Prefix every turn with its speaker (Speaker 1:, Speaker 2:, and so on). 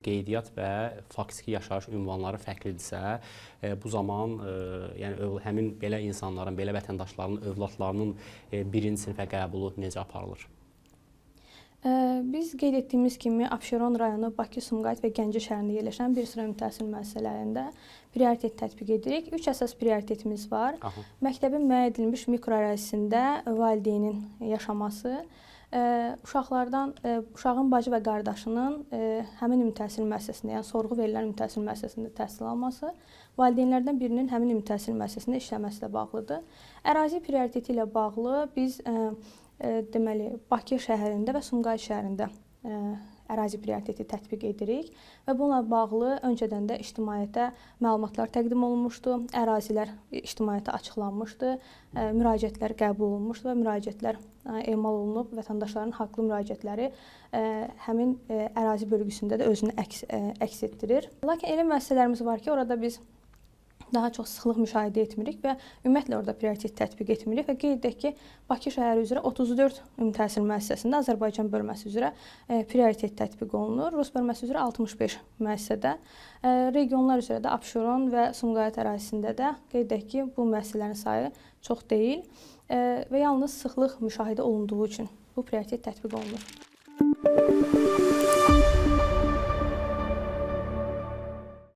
Speaker 1: Qeydiyyat və faktiki yaşayış ünvanları fərqlidirsə, bu zaman yəni həmin belə insanların, belə vətəndaşların övladlarının birinci sinifə qəbulu necə aparılır?
Speaker 2: Biz qeyd etdiyimiz kimi Abşeron rayonu, Bakı, Sumqayıt və Gəncə şəhərində yerləşən bir sıra ümumi təhsil müəssisələrində prioritet tətbiq edirik. 3 əsas prioritetimiz var. Məktəbin müəyyən edilmiş mikroərazisində valideynin yaşaması, uşağın bacı və qardaşının həmin ümumi təhsil müəssisəsində, yəni sorğu verilən ümumi təhsil müəssisəsində təhsil alması, valideynlərdən birinin həmin ümumi təhsil müəssisəsində işləməsi ilə bağlıdır. Ərazi prioriteti ilə bağlı biz deməli Bakı şəhərində və Sumqayıt şəhərində ərazi prioriteti tətbiq edirik və bununla bağlı öncədən də ictimaiyyətə məlumatlar təqdim olunmuşdu, ərazilər ictimaiyyətə açıqlanmışdı, müraciətlər qəbul olunmuşdu və müraciətlər emal olunub, vətəndaşların haqlı müraciətləri həmin ərazi bölgüsündə də özünü əks etdirir. Lakin elə müəssisələrimiz var ki, orada biz daha çox sıxlıq müşahidə etmirik və ümumiyyətlə orada prioritet tətbiq etmirik və qeyd edək ki, Bakı şəhəri üzrə 34 ümumi təhsil müəssisəsində Azərbaycan bölməsi üzrə prioritet tətbiq olunur. Rus bölməsi üzrə 65 müəssisədə, regionlar üzrə də Abşeron və Sumqayıt ərazisində də qeyd edək ki, bu müəssisələrin sayı çox deyil və yalnız sıxlıq müşahidə olunduğu üçün bu prioritet tətbiq olunur.